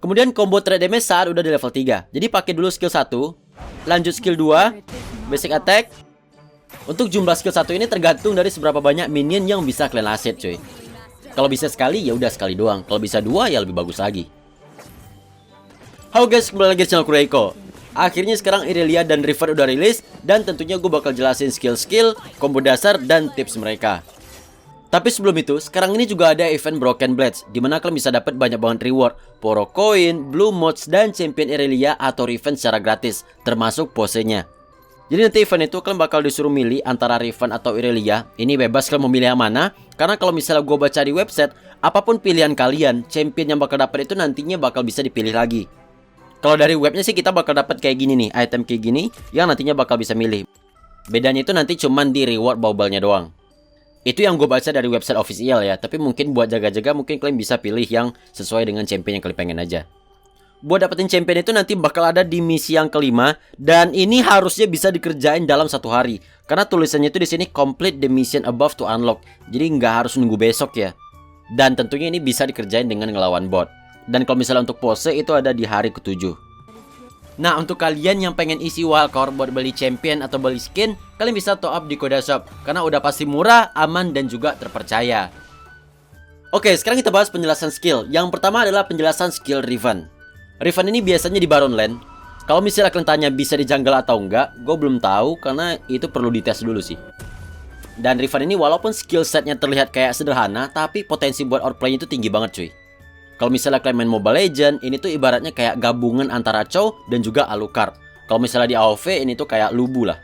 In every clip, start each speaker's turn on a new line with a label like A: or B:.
A: Kemudian combo trade damage saat udah di level 3. Jadi pakai dulu skill 1, lanjut skill 2, basic attack. Untuk jumlah skill 1 ini tergantung dari seberapa banyak minion yang bisa kalian aset cuy. Kalau bisa sekali ya udah sekali doang. Kalau bisa 2 ya lebih bagus lagi. Halo guys, kembali lagi di channel Kureiko. Akhirnya sekarang Irelia dan Riven udah rilis, dan tentunya gue bakal jelasin skill-skill, combo dasar, dan tips mereka. Tapi sebelum itu, sekarang ini juga ada event Broken Blades, dimana kalian bisa dapat banyak banget reward, Poro Coin, Blue Mods, dan Champion Irelia atau Riven secara gratis, termasuk posenya. Jadi nanti event itu kalian bakal disuruh milih antara Riven atau Irelia. Ini bebas kalian mau milih yang mana, karena kalau misalnya gue baca di website, apapun pilihan kalian, champion yang bakal dapat itu nantinya bakal bisa dipilih lagi. Kalau dari webnya sih kita bakal dapat kayak gini nih, item kayak gini, yang nantinya bakal bisa milih. Bedanya itu nanti cuman di reward bauble-nya doang. Itu yang gue baca dari website official ya. Tapi mungkin buat jaga-jaga mungkin kalian bisa pilih yang sesuai dengan champion yang kalian pengen aja. Buat dapetin champion itu nanti bakal ada di misi yang kelima. Dan ini harusnya bisa dikerjain dalam 1 hari. Karena tulisannya itu di sini complete the mission above to unlock. Jadi nggak harus nunggu besok ya. Dan tentunya ini bisa dikerjain dengan ngelawan bot. Dan kalau misalnya untuk pose itu ada di hari ke-7. Nah, untuk kalian yang pengen isi wildcard buat beli champion atau beli skin, kalian bisa top up di Koda Shop, karena udah pasti murah, aman, dan juga terpercaya. Oke, sekarang kita bahas penjelasan skill. Yang pertama adalah penjelasan skill Riven. Riven ini biasanya di Baron Lane. Kalau misalnya kalian tanya bisa di jungle atau enggak, gue belum tahu, karena itu perlu dites dulu sih. Dan Riven ini walaupun skill setnya terlihat kayak sederhana, tapi potensi buat outplay itu tinggi banget cuy. Kalau misalnya kalian main Mobile Legends, ini tuh ibaratnya kayak gabungan antara Chow dan juga Alucard. Kalau misalnya di AoV, ini tuh kayak Lubu lah.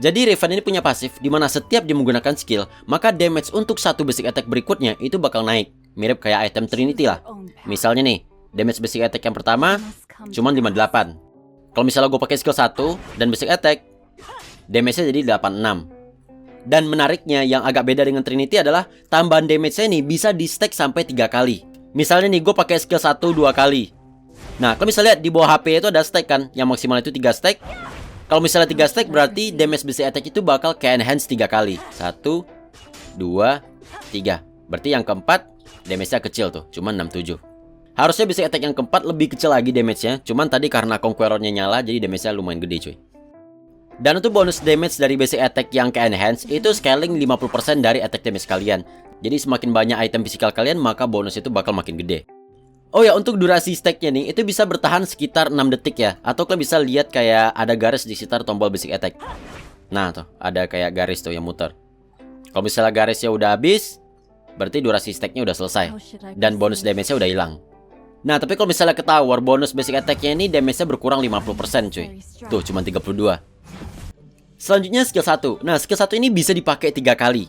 A: Jadi Riven ini punya pasif, dimana setiap dia menggunakan skill, maka damage untuk satu basic attack berikutnya itu bakal naik. Mirip kayak item Trinity lah. Misalnya nih, damage basic attack yang pertama cuma 58. Kalau misalnya gue pakai skill 1 dan basic attack, damage-nya jadi 86. Dan menariknya yang agak beda dengan Trinity adalah tambahan damage-nya ini bisa di stack sampai 3 kali. Misalnya nih gue pakai skill 1 2 kali. Nah, kalau misalnya lihat di bawah HP itu ada stack kan, yang maksimal itu 3 stack. Kalau misalnya 3 stack berarti damage basic attack itu bakal ke enhance 3 kali. 1 2 3. Berarti yang keempat damage-nya kecil tuh, cuma 67. Harusnya basic attack yang keempat lebih kecil lagi damage-nya, cuman tadi karena Conqueror-nya nyala jadi damage-nya lumayan gede cuy. Dan untuk bonus damage dari basic attack yang ke enhance itu scaling 50% dari attack damage kalian. Jadi semakin banyak item fisikal kalian maka bonus itu bakal makin gede. Oh ya, untuk durasi stacknya nih itu bisa bertahan sekitar 6 detik ya. Atau kalian bisa lihat kayak ada garis di sekitar tombol basic attack. Nah tuh ada kayak garis tuh yang muter. Kalau misalnya garisnya udah habis, berarti durasi stacknya udah selesai. Dan bonus damage-nya udah hilang. Nah tapi kalau misalnya ketahuan bonus basic attack-nya ini damage-nya berkurang 50% cuy. Tuh cuma 32. Selanjutnya skill 1. Nah, skill 1 ini bisa dipakai 3 kali.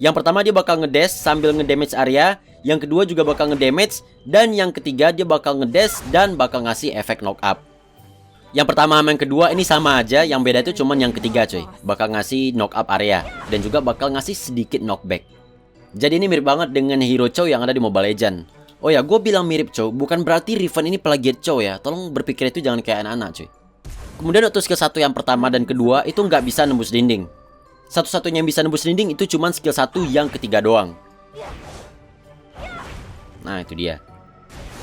A: Yang pertama dia bakal ngedash sambil ngedamage area, yang kedua juga bakal ngedamage, dan yang ketiga dia bakal ngedash dan bakal ngasih efek knock up. Yang pertama sama yang kedua ini sama aja, yang beda itu cuman yang ketiga coy. Bakal ngasih knock up area dan juga bakal ngasih sedikit knockback. Jadi ini mirip banget dengan hero Chow yang ada di Mobile Legends. Oh ya, gue bilang mirip Chow, bukan berarti Riven ini plagiat Chow ya. Tolong berpikir itu jangan kayak anak-anak cuy. Kemudian untuk skill 1 yang pertama dan kedua itu nggak bisa nembus dinding. Satu-satunya yang bisa nembus dinding itu cuma skill 1 yang ketiga doang. Nah itu dia.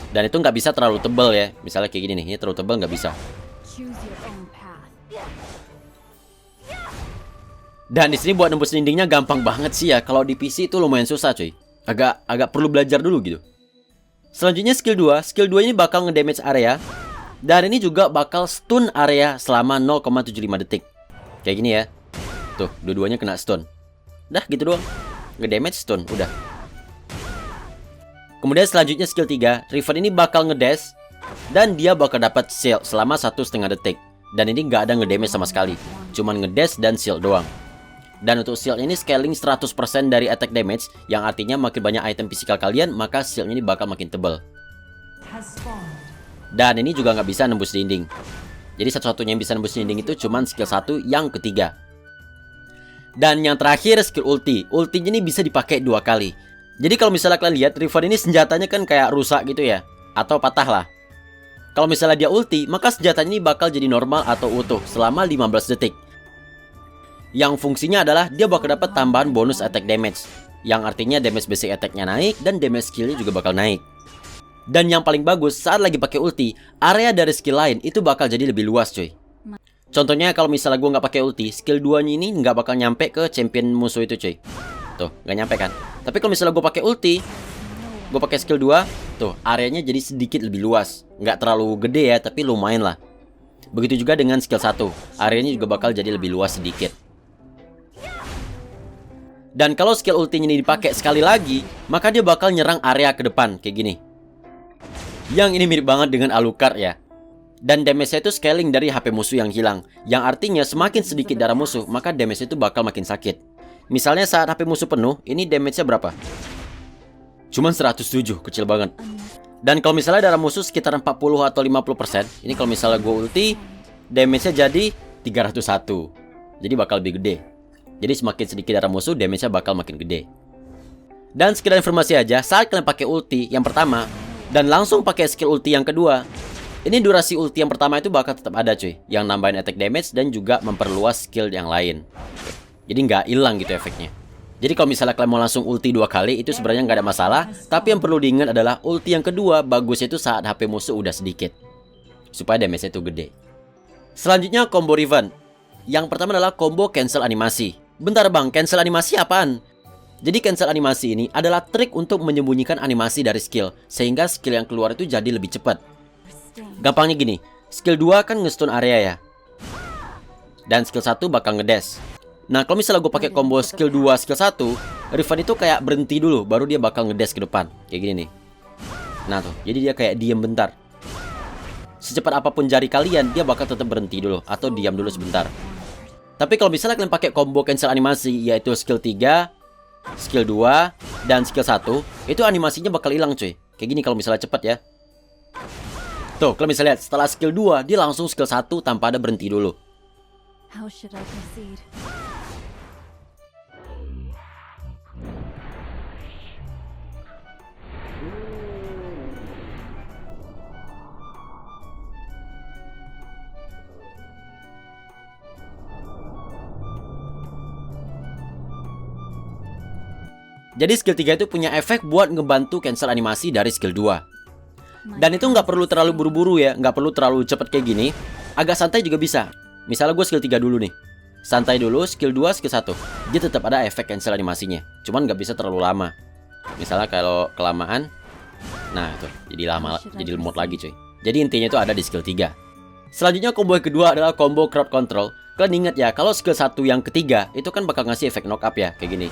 A: Dan itu nggak bisa terlalu tebal ya. Misalnya kayak gini nih, ini terlalu tebal nggak bisa. Dan di sini buat nembus dindingnya gampang banget sih ya. Kalau di PC itu lumayan susah cuy. Agak perlu belajar dulu gitu. Selanjutnya skill 2. Skill 2 ini bakal ngedamage area. Dan ini juga bakal stun area selama 0,75 detik. Kayak gini ya. Tuh, dua-duanya kena stun. Dah gitu doang. Ngedamage stun, udah. Kemudian selanjutnya skill 3. Riven ini bakal ngedash. Dan dia bakal dapat shield selama 1,5 detik. Dan ini nggak ada ngedamage sama sekali. Cuman ngedash dan shield doang. Dan untuk shield ini scaling 100% dari attack damage. Yang artinya makin banyak item fisikal kalian, maka shield ini bakal makin tebal. Dan ini juga nggak bisa nembus dinding. Jadi satu-satunya yang bisa nembus dinding itu cuman skill 1 yang ketiga. Dan yang terakhir skill ulti. Ultinya ini bisa dipakai 2 kali. Jadi kalau misalnya kalian lihat Riven ini senjatanya kan kayak rusak gitu ya, atau patah lah. Kalau misalnya dia ulti, maka senjatanya ini bakal jadi normal atau utuh selama 15 detik. Yang fungsinya adalah dia bakal dapat tambahan bonus attack damage. Yang artinya damage basic attack-nya naik dan damage skill-nya juga bakal naik. Dan yang paling bagus saat lagi pakai ulti, area dari skill lain itu bakal jadi lebih luas cuy. Contohnya kalau misalnya gue nggak pakai ulti, skill 2-nya ini nggak bakal nyampe ke champion musuh itu cuy. Tuh, nggak nyampe kan. Tapi kalau misalnya gue pakai ulti, gue pakai skill 2, tuh areanya jadi sedikit lebih luas. Nggak terlalu gede ya, tapi lumayan lah. Begitu juga dengan skill 1, areanya juga bakal jadi lebih luas sedikit. Dan kalau skill ultinya ini dipakai sekali lagi, maka dia bakal nyerang area ke depan kayak gini. Yang ini mirip banget dengan Alucard ya. Dan damage-nya itu scaling dari HP musuh yang hilang, yang artinya semakin sedikit darah musuh, maka damage itu bakal makin sakit. Misalnya saat HP musuh penuh, ini damage-nya berapa? Cuman 107, kecil banget. Dan kalau misalnya darah musuh sekitar 40 atau 50%, ini kalau misalnya gue ulti, damage-nya jadi 301. Jadi bakal lebih gede. Jadi semakin sedikit darah musuh, damage-nya bakal makin gede. Dan sekedar informasi aja, saat kalian pakai ulti yang pertama dan langsung pakai skill ulti yang kedua, ini durasi ulti yang pertama itu bakal tetap ada cuy, yang nambahin attack damage dan juga memperluas skill yang lain. Jadi nggak hilang gitu efeknya. Jadi kalau misalnya kalian mau langsung ulti 2 kali, itu sebenarnya nggak ada masalah. Tapi yang perlu diingat adalah ulti yang kedua bagusnya itu saat HP musuh udah sedikit, supaya damage-nya itu gede. Selanjutnya combo Riven. Yang pertama adalah combo cancel animasi. Bentar bang, cancel animasi apaan? Jadi cancel animasi ini adalah trik untuk menyembunyikan animasi dari skill, sehingga skill yang keluar itu jadi lebih cepat. Gampangnya gini, skill 2 kan nge-stun area ya, dan skill 1 bakal ngedash. Nah kalau misalnya gue pakai combo skill 2, skill 1, Riven itu kayak berhenti dulu, baru dia bakal ngedash ke depan. Kayak gini nih. Nah tuh, jadi dia kayak diem bentar. Secepat apapun jari kalian, dia bakal tetap berhenti dulu, atau diam dulu sebentar. Tapi kalau misalnya kalian pakai combo cancel animasi, yaitu skill 3, skill 2, dan skill 1, itu animasinya bakal hilang cuy. Kayak gini kalau misalnya cepat ya. Tuh, kalau misalnya lihat, setelah skill 2, dia langsung skill 1 tanpa ada berhenti dulu.
B: How should I proceed?
A: Jadi skill 3 itu punya efek buat ngebantu cancel animasi dari skill 2. Dan itu nggak perlu terlalu buru-buru ya, nggak perlu terlalu cepet kayak gini. Agak santai juga bisa. Misalnya gue skill 3 dulu nih. Santai dulu, skill 2, skill 1. Dia tetap ada efek cancel animasinya. Cuman nggak bisa terlalu lama. Misalnya kalau kelamaan, nah itu jadi lama, jadi lemot lagi cuy. Jadi intinya itu ada di skill 3. Selanjutnya combo yang kedua adalah combo crowd control. Kalian ingat ya, kalau skill 1 yang ketiga itu kan bakal ngasih efek knock up ya, kayak gini.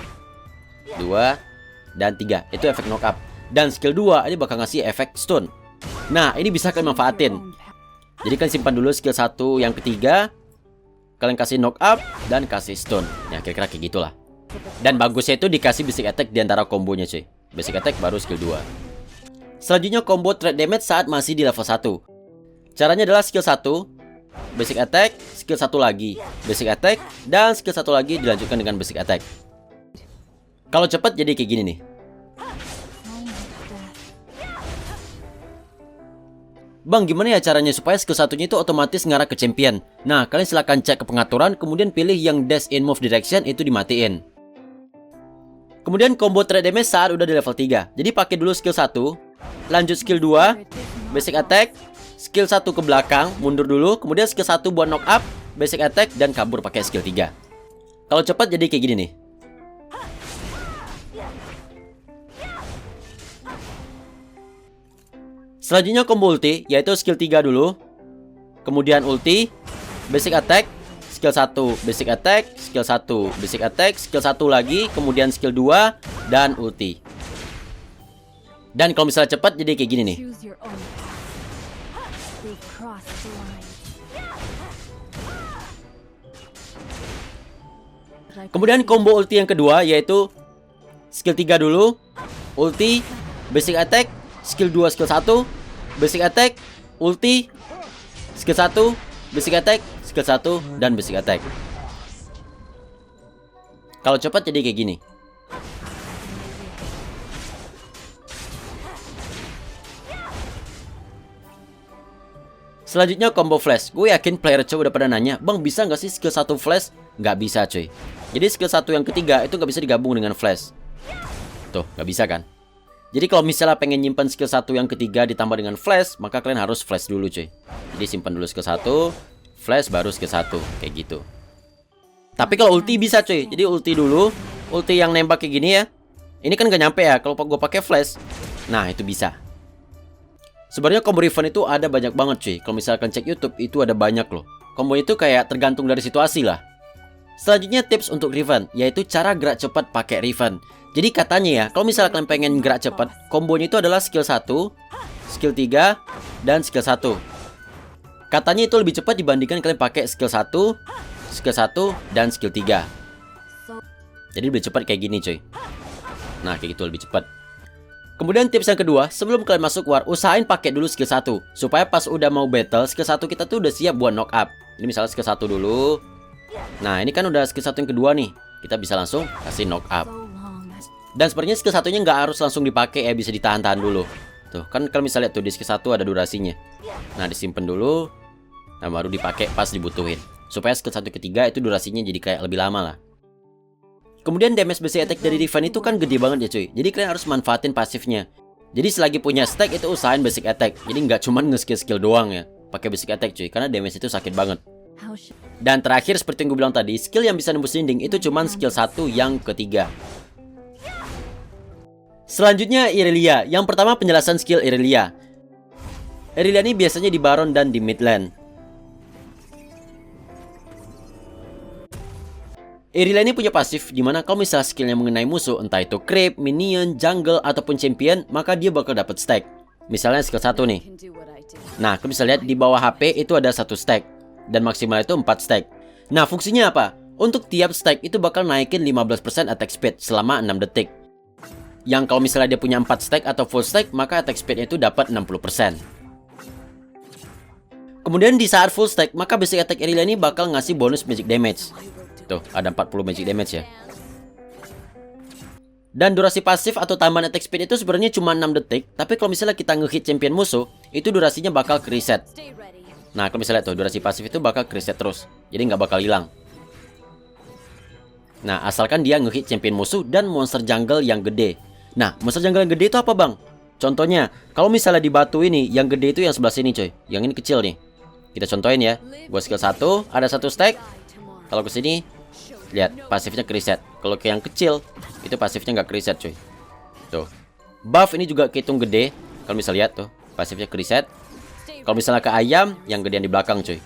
A: 2 dan 3 itu efek knock up. Dan skill 2 ini bakal ngasih efek stun. Nah ini bisa kalian manfaatin. Jadi kalian simpan dulu skill 1 yang ketiga, kalian kasih knock up dan kasih stun. Ya kira-kira kayak gitulah. Dan bagusnya itu dikasih basic attack diantara kombonya cuy. Basic attack baru skill 2. Selanjutnya combo threat damage saat masih di level 1. Caranya adalah skill 1 basic attack, skill 1 lagi basic attack, dan skill 1 lagi dilanjutkan dengan basic attack. Kalau cepat jadi kayak gini nih. Bang, gimana ya caranya supaya skill satunya itu otomatis ngarah ke champion? Nah, kalian silahkan cek ke pengaturan, kemudian pilih yang dash in move direction itu dimatiin. Kemudian combo threat damage saat udah di level 3. Jadi pakai dulu skill 1, lanjut skill 2, basic attack, skill 1 ke belakang, mundur dulu, kemudian skill 1 buat knock up, basic attack, dan kabur pakai skill 3. Kalau cepat jadi kayak gini nih. Selanjutnya combo ulti, yaitu skill 3 dulu, kemudian ulti, basic attack, skill 1 basic attack, skill 1 basic attack, skill 1 lagi, kemudian skill 2, dan ulti. Dan kalau misalnya cepat jadi kayak gini nih. Kemudian combo ulti yang kedua, yaitu skill 3 dulu, ulti, basic attack, skill 2, skill 1, basic attack, ulti, skill 1, basic attack, skill 1, dan basic attack. Kalau cepat jadi kayak gini. Selanjutnya combo flash. Gue yakin player cowok udah pada nanya, bang bisa nggak sih skill 1 flash? Nggak bisa cuy. Jadi skill 1 yang ketiga itu nggak bisa digabung dengan flash. Tuh, nggak bisa kan? Jadi kalau misalnya pengen nyimpan skill 1 yang ketiga ditambah dengan flash, maka kalian harus flash dulu cuy. Jadi simpan dulu skill 1, flash baru skill 1, kayak gitu. Tapi kalau ulti bisa cuy. Jadi ulti dulu, ulti yang nembak kayak gini ya. Ini kan gak nyampe ya kalau gue pakai flash. Nah, itu bisa. Sebenarnya combo Riven itu ada banyak banget cuy. Kalau misalkan cek YouTube itu ada banyak loh. Combo itu kayak tergantung dari situasi lah. Selanjutnya tips untuk Riven, yaitu cara gerak cepat pakai Riven. Jadi katanya ya, kalau misalnya kalian pengen gerak cepat, kombonya itu adalah skill 1, skill 3, dan skill 1. Katanya itu lebih cepat dibandingkan kalian pakai skill 1, skill 1, dan skill 3. Jadi lebih cepat kayak gini cuy. Nah, kayak gitu lebih cepat. Kemudian tips yang kedua, sebelum kalian masuk war, usahain pakai dulu skill 1. Supaya pas udah mau battle, skill 1 kita tuh udah siap buat knock up. Ini misalnya skill 1 dulu. Nah, ini kan udah skill 1 yang kedua nih. Kita bisa langsung kasih knock up. Dan sebenarnya skill 1-nya nggak harus langsung dipakai ya, bisa ditahan-tahan dulu. Tuh, kan kalau misalnya tuh di skill 1 ada durasinya. Nah, disimpan dulu. Nah, baru dipakai pas dibutuhin. Supaya skill 1 ketiga itu durasinya jadi kayak lebih lama lah. Kemudian damage basic attack dari Riven itu kan gede banget ya cuy. Jadi kalian harus manfaatin pasifnya. Jadi selagi punya stack itu usahain basic attack. Jadi nggak cuma nge-skill doang ya. Pakai basic attack cuy, karena damage itu sakit banget. Dan terakhir seperti yang gue bilang tadi, skill yang bisa nembus dinding itu cuma skill 1 yang ketiga. Selanjutnya Irelia. Yang pertama penjelasan skill Irelia. Irelia ini biasanya di Baron dan di mid lane. Irelia ini punya pasif dimana kalau misalnya skillnya mengenai musuh, entah itu creep, minion, jungle, ataupun champion, maka dia bakal dapat stack. Misalnya skill 1 nih. Nah, kalian bisa lihat di bawah HP itu ada 1 stack. Dan maksimal itu 4 stack. Nah, fungsinya apa? Untuk tiap stack itu bakal naikin 15% attack speed selama 6 detik. Yang kalau misalnya dia punya 4 stack atau full stack, maka attack speednya itu dapat 60%. Kemudian di saat full stack, maka basic attack Irelia ini bakal ngasih bonus magic damage. Tuh, ada 40 magic damage ya. Dan durasi pasif atau tambahan attack speed itu sebenarnya cuma 6 detik. Tapi kalau misalnya kita nge-hit champion musuh, itu durasinya bakal ke-reset. Nah, kalau misalnya tuh, durasi pasif itu bakal ke-reset terus. Jadi nggak bakal hilang. Nah, asalkan dia nge-hit champion musuh dan monster jungle yang gede. Nah, monster jungle yang gede itu apa bang? Contohnya, kalau misalnya di batu ini, yang gede itu yang sebelah sini coy. Yang ini kecil nih. Kita contohin ya. Gua skill 1, ada 1 stack. Kalau ke sini, lihat pasifnya ke-reset. Kalau ke yang kecil, itu pasifnya nggak ke-reset coy. Tuh. Buff ini juga kehitung gede. Kalau misalnya lihat tuh, pasifnya ke-reset. Kalau misalnya ke ayam, yang gedean di belakang cuy.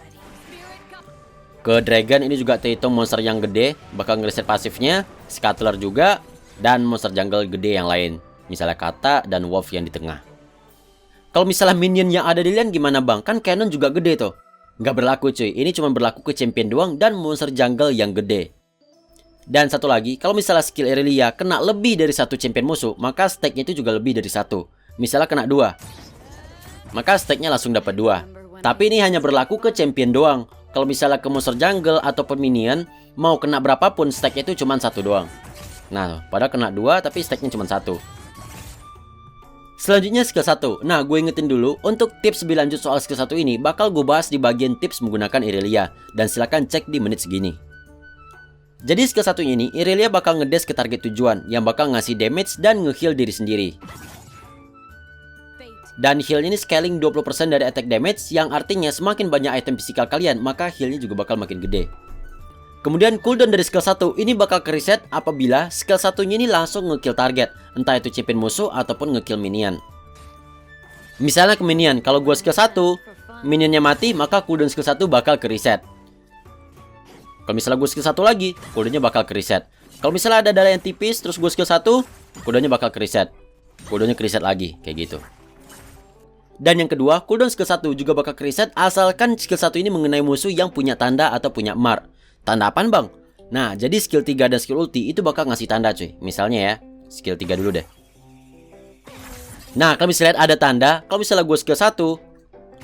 A: Ke dragon ini juga terhitung monster yang gede, bakal nge-reset pasifnya. Scuttler juga. Dan monster jungle gede yang lain, misalnya Kata dan Wolf yang di tengah. Kalau misalnya minion yang ada di lane gimana bang? Kan cannon juga gede tuh. Nggak berlaku cuy, ini cuma berlaku ke champion doang dan monster jungle yang gede. Dan satu lagi, kalau misalnya skill Irelia kena lebih dari 1 champion musuh, maka stacknya itu juga lebih dari 1. Misalnya kena 2, maka stacknya langsung dapat 2. Tapi ini hanya berlaku ke champion doang. Kalau misalnya ke monster jungle ataupun minion, mau kena berapapun stacknya itu cuma 1 doang. Nah, padahal kena 2 tapi stacknya cuma 1. Selanjutnya skill 1. Nah, gue ingetin dulu, untuk tips lebih lanjut soal skill 1 ini bakal gue bahas di bagian tips menggunakan Irelia. Dan silahkan cek di menit segini. Jadi skill 1 ini, Irelia bakal ngedash ke target tujuan, yang bakal ngasih damage dan nge-heal diri sendiri. Dan healnya ini scaling 20% dari attack damage, yang artinya semakin banyak item fisikal kalian, maka healnya juga bakal makin gede. Kemudian cooldown dari skill 1 ini bakal ke-reset apabila skill 1-nya ini langsung nge-kill target, entah itu champion musuh ataupun nge-kill minion. Misalnya ke minion, kalau gua skill 1, minionnya mati, maka cooldown skill 1 bakal ke-reset. Kalau misalnya gua skill 1 lagi, cooldownnya bakal ke-reset. Kalau misalnya ada darah yang tipis, terus gua skill 1, cooldownnya bakal ke-reset. Cooldownnya ke-reset lagi, kayak gitu. Dan yang kedua, cooldown skill 1 juga bakal ke-reset asalkan skill 1 ini mengenai musuh yang punya tanda atau punya mark. Tanda apaan bang? Nah, jadi skill 3 dan skill ulti itu bakal ngasih tanda cuy. Misalnya ya, skill 3 dulu deh. Nah, kalau misalnya ada tanda, kalau misalnya gue skill 1,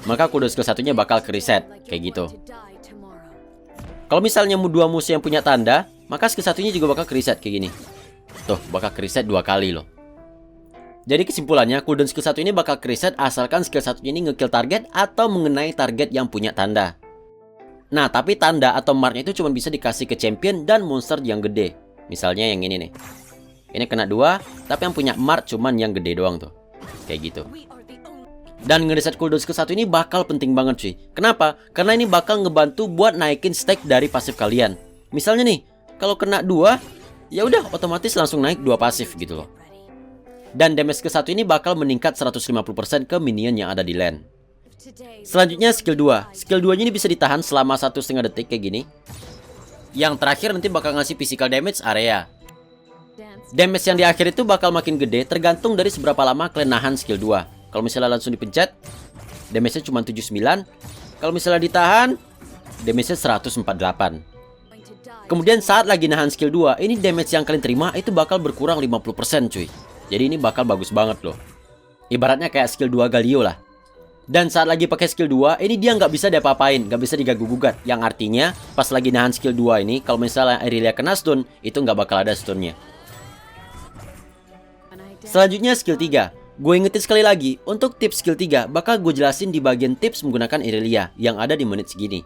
A: maka cooldown skill 1-nya bakal ke-reset. Kayak gitu. Kalau misalnya dua musuh yang punya tanda, maka skill 1-nya juga bakal ke-reset kayak gini. Tuh, bakal ke-reset 2 kali loh. Jadi kesimpulannya, cooldown skill 1 ini bakal ke-reset asalkan skill 1 ini nge-kill target atau mengenai target yang punya tanda. Nah, tapi tanda atau marknya itu cuma bisa dikasih ke champion dan monster yang gede. Misalnya yang ini nih. Ini kena 2, tapi yang punya Mark cuman yang gede doang tuh. Kayak gitu. Dan ngereset cooldown skill 1 ini bakal penting banget cuy. Kenapa? Karena ini bakal ngebantu buat naikin stack dari pasif kalian. Misalnya nih, kalau kena 2, ya udah otomatis langsung naik 2 pasif gitu loh. Dan damage skill 1 ini bakal meningkat 150% ke minion yang ada di lane. Selanjutnya skill 2. Skill 2 ini bisa ditahan selama 1,5 detik kayak gini. Yang terakhir nanti bakal ngasih physical damage area. Damage yang di akhir itu bakal makin gede tergantung dari seberapa lama kalian nahan skill 2. Kalau misalnya langsung dipencet, damage-nya cuma 79. Kalau misalnya ditahan, damage-nya 148. Kemudian saat lagi nahan skill 2, ini damage yang kalian terima itu bakal berkurang 50% cuy. Jadi ini bakal bagus banget loh. Ibaratnya kayak skill 2 Galio lah. Dan saat lagi pakai skill 2, ini dia nggak bisa diapa-apain, nggak bisa diganggu-gugat. Yang artinya, pas lagi nahan skill 2 ini, kalau misalnya Irelia kena stun, itu nggak bakal ada stunnya. Selanjutnya skill 3. Gue ingetin sekali lagi, untuk tips skill 3 bakal gue jelasin di bagian tips menggunakan Irelia yang ada di menit segini.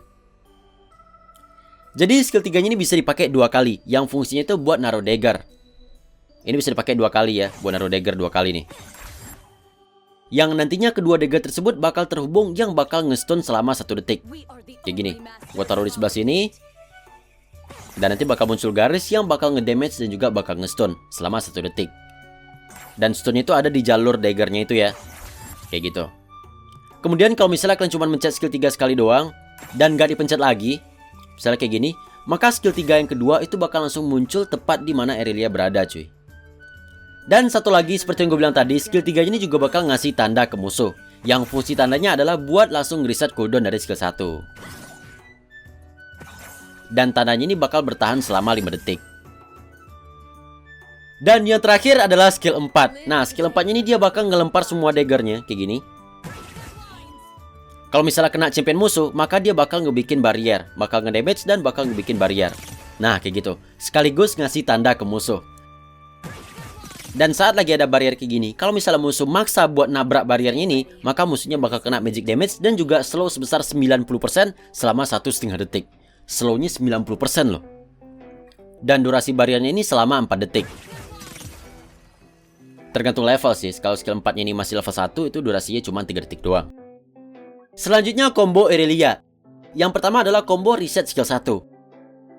A: Jadi skill 3 ini bisa dipakai 2 kali, yang fungsinya itu buat naruh dagger. Ini bisa dipakai 2 kali ya, buat naruh dagger 2 kali nih. Yang nantinya kedua dagger tersebut bakal terhubung yang bakal nge-stun selama 1 detik. Kayak gini, gue taruh di sebelah sini. Dan nanti bakal muncul garis yang bakal ngedamage dan juga bakal nge-stun selama 1 detik. Dan stun itu ada di jalur daggernya itu ya. Kayak gitu. Kemudian kalau misalnya kalian cuma mencet skill 3 sekali doang dan gak dipencet lagi, misalnya kayak gini, maka skill 3 yang kedua itu bakal langsung muncul tepat di mana Irelia berada cuy. Dan satu lagi seperti yang gue bilang tadi, skill 3 ini juga bakal ngasih tanda ke musuh. Yang fungsi tandanya adalah buat langsung reset cooldown dari skill 1. Dan tandanya ini bakal bertahan selama 5 detik. Dan yang terakhir adalah skill 4. Nah, skill 4 ini dia bakal ngelempar semua daggernya kayak gini. Kalau misalnya kena champion musuh, maka dia bakal ngebikin barrier, bakal ngedamage dan bakal ngebikin barrier. Nah, kayak gitu. Sekaligus ngasih tanda ke musuh. Dan saat lagi ada barrier kayak gini, kalau misalnya musuh maksa buat nabrak barriernya ini, maka musuhnya bakal kena magic damage dan juga slow sebesar 90% selama 1,5 detik. Slownya 90% loh. Dan durasi barriernya ini selama 4 detik. Tergantung level sih. Kalau skill 4 ini masih level 1, itu durasinya cuma 3 detik doang. Selanjutnya combo Irelia. Yang pertama adalah combo reset skill 1.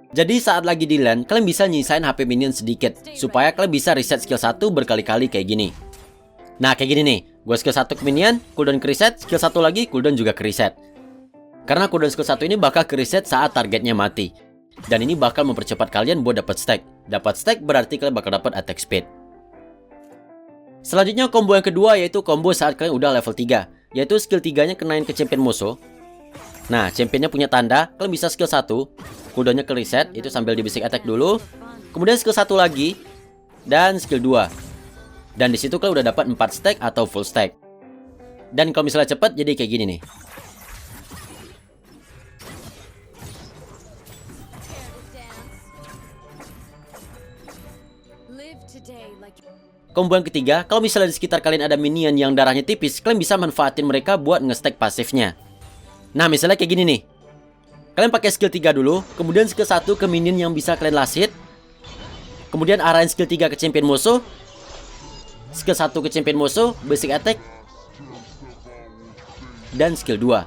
A: Jadi saat lagi di lane, kalian bisa nyisain HP minion sedikit supaya kalian bisa reset skill 1 berkali-kali kayak gini. Nah kayak gini nih, gue skill 1 ke minion, cooldown ke reset, skill 1 lagi, cooldown juga ke reset. Karena cooldown skill 1 ini bakal ke reset saat targetnya mati. Dan ini bakal mempercepat kalian buat dapat stack. Dapat stack berarti kalian bakal dapat attack speed. Selanjutnya combo yang kedua yaitu combo saat kalian udah level 3, yaitu skill 3-nya kenain ke champion musuh. Nah, championnya punya tanda, kalian bisa skill 1, cooldownnya ke reset, itu sambil di basic attack dulu. Kemudian skill 1 lagi, dan skill 2. Dan disitu kalian udah dapat 4 stack atau full stack. Dan kalau misalnya cepet, jadi kayak gini nih. Combo yang ketiga, kalau misalnya di sekitar kalian ada minion yang darahnya tipis, kalian bisa manfaatin mereka buat nge-stack pasifnya. Nah, misalnya kayak gini nih. Kalian pakai skill 3 dulu, kemudian skill 1 ke minion yang bisa kalian last hit. Kemudian arahin skill 3 ke champion musuh. Skill 1 ke champion musuh, basic attack. Dan skill 2.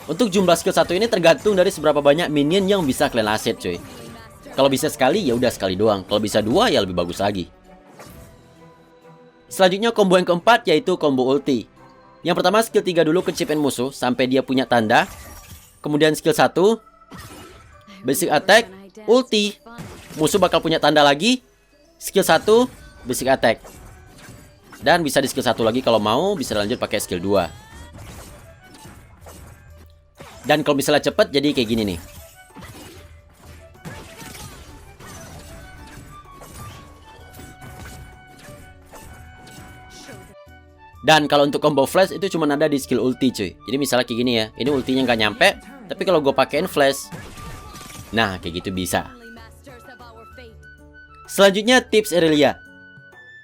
A: Untuk jumlah skill 1 ini tergantung dari seberapa banyak minion yang bisa kalian last hit cuy. Kalau bisa sekali, ya udah sekali doang. Kalau bisa 2, ya lebih bagus lagi. Selanjutnya combo yang keempat yaitu combo ulti. Yang pertama skill 3 dulu ke champion musuh sampai dia punya tanda. Kemudian skill 1, basic attack, ulti. Musuh bakal punya tanda lagi. Skill 1, basic attack. Dan bisa di skill 1 lagi kalau mau, bisa lanjut pakai skill 2. Dan kalau misalnya cepet jadi kayak gini nih. Dan kalau untuk combo flash itu cuma ada di skill ulti cuy. Jadi misalnya kayak gini ya, ini ultinya nggak nyampe, tapi kalau gue pakein flash, nah kayak gitu bisa. Selanjutnya tips Irelia.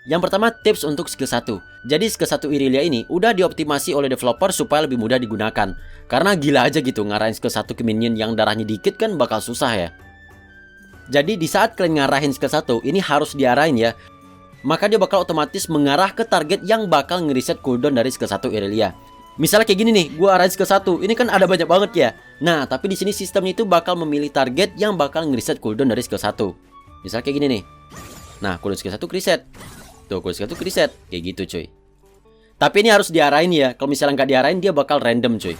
A: Yang pertama tips untuk skill 1. Jadi skill 1 Irelia ini udah dioptimasi oleh developer supaya lebih mudah digunakan. Karena gila aja gitu ngarahin skill 1 ke minion yang darahnya dikit kan bakal susah ya. Jadi di saat kalian ngarahin skill 1, ini harus diarahin ya. Maka dia bakal otomatis mengarah ke target yang bakal ngereset cooldown dari skill 1 Irelia. Misalnya kayak gini nih, gua arahin skill 1, ini kan ada banyak banget ya. Nah, tapi di sini sistemnya itu bakal memilih target yang bakal ngereset cooldown dari skill 1. Misalnya kayak gini nih. Nah, cooldown skill 1 reset. Tuh, cooldown skill 1 reset. Kayak gitu cuy. Tapi ini harus diarahin ya. Kalau misalnya nggak diarahin, dia bakal random cuy.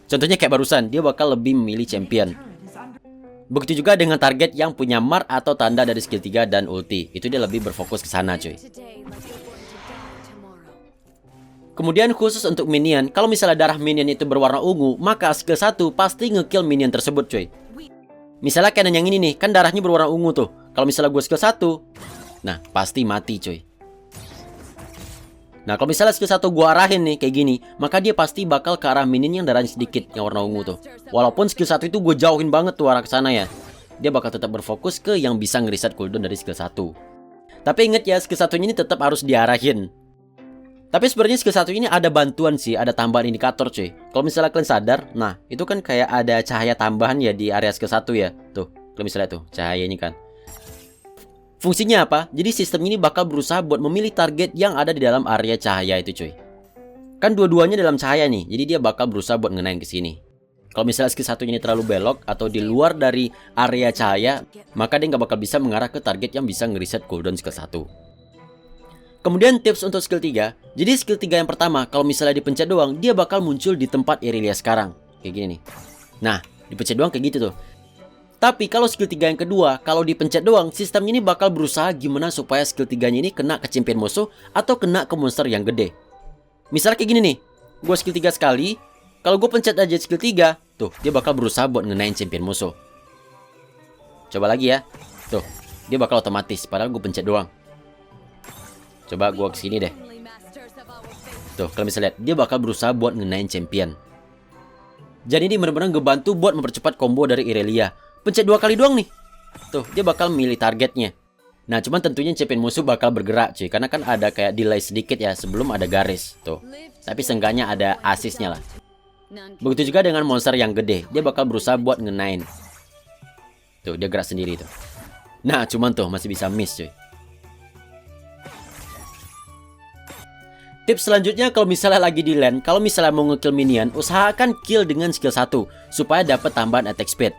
A: Contohnya kayak barusan, dia bakal lebih memilih champion. Begitu juga dengan target yang punya mark atau tanda dari skill 3 dan ulti. Itu dia lebih berfokus ke sana cuy. Kemudian khusus untuk minion, kalau misalnya darah minion itu berwarna ungu, maka skill 1 pasti ngekill minion tersebut cuy. Misalnya kayak yang ini nih, kan darahnya berwarna ungu tuh. Kalau misalnya gue skill 1, nah pasti mati cuy. Nah kalau misalnya skill 1 gue arahin nih kayak gini, maka dia pasti bakal ke arah minion yang darahnya sedikit, yang warna ungu tuh. Walaupun skill 1 itu gue jauhin banget tuh arah ke sana ya. Dia bakal tetap berfokus ke yang bisa ngereset cooldown dari skill 1. Tapi inget ya, skill 1 ini tetap harus diarahin. Tapi sebenarnya skill 1 ini ada bantuan sih, ada tambahan indikator cuy. Kalau misalnya kalian sadar, nah itu kan kayak ada cahaya tambahan ya di area skill 1 ya. Tuh, kalau misalnya tuh, cahaya ini kan. Fungsinya apa? Jadi sistem ini bakal berusaha buat memilih target yang ada di dalam area cahaya itu cuy. Kan dua-duanya dalam cahaya nih, jadi dia bakal berusaha buat ngenain ke sini. Kalau misalnya skill 1 ini terlalu belok atau di luar dari area cahaya, maka dia nggak bakal bisa mengarah ke target yang bisa ngereset cooldown skill 1. Kemudian tips untuk skill 3. Jadi skill 3 yang pertama, kalau misalnya dipencet doang, dia bakal muncul di tempat Irelia sekarang. Kayak gini nih. Nah, dipencet doang kayak gitu tuh. Tapi kalau skill 3 yang kedua, kalau dipencet doang, sistem ini bakal berusaha gimana supaya skill 3-nya ini kena ke champion musuh atau kena ke monster yang gede. Misalnya kayak gini nih. Gue skill 3 sekali, kalau gue pencet aja skill 3, tuh, dia bakal berusaha buat ngenain champion musuh. Coba lagi ya. Tuh, dia bakal otomatis, padahal gue pencet doang. Coba gua kesini deh. Tuh, kalian bisa lihat, dia bakal berusaha buat ngenain champion. Jadi ini benar-benar ngebantu buat mempercepat combo dari Irelia. Pencet 2 kali doang nih. Tuh, dia bakal milih targetnya. Nah, cuman tentunya champion musuh bakal bergerak cuy, karena kan ada kayak delay sedikit ya sebelum ada garis. Tuh. Tapi seenggaknya ada asisnya lah. Begitu juga dengan monster yang gede, dia bakal berusaha buat ngenain. Tuh, dia gerak sendiri tuh. Nah, cuman tuh masih bisa miss cuy. Tips selanjutnya, kalau misalnya lagi di lane, kalau misalnya mau nge-kill minion, usahakan kill dengan skill 1 supaya dapat tambahan attack speed.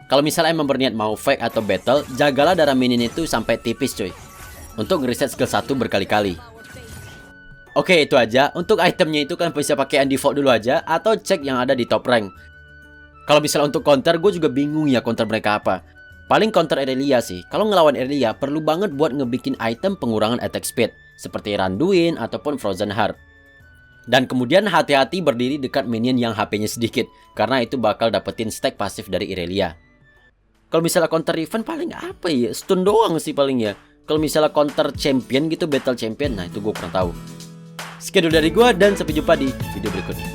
A: Kalau misalnya emang berniat mau fight atau battle, jagalah darah minion itu sampai tipis cuy, untuk ngereset skill 1 berkali-kali. Oke, itu aja. Untuk itemnya itu kalian bisa pakai yang default dulu aja, atau cek yang ada di top rank. Kalau misalnya untuk counter, gue juga bingung ya counter mereka apa. Paling counter Irelia sih. Kalau ngelawan Irelia, perlu banget buat ngebikin item pengurangan attack speed seperti Randuin ataupun Frozen Heart. Dan kemudian hati-hati berdiri dekat minion yang HP-nya sedikit, karena itu bakal dapetin stack pasif dari Irelia. Kalau misalnya counter event paling apa ya? Stun doang sih paling ya. Kalau misalnya counter champion gitu, battle champion, nah itu gue kurang tahu. Sekian dulu dari gue dan sampai jumpa di video berikutnya.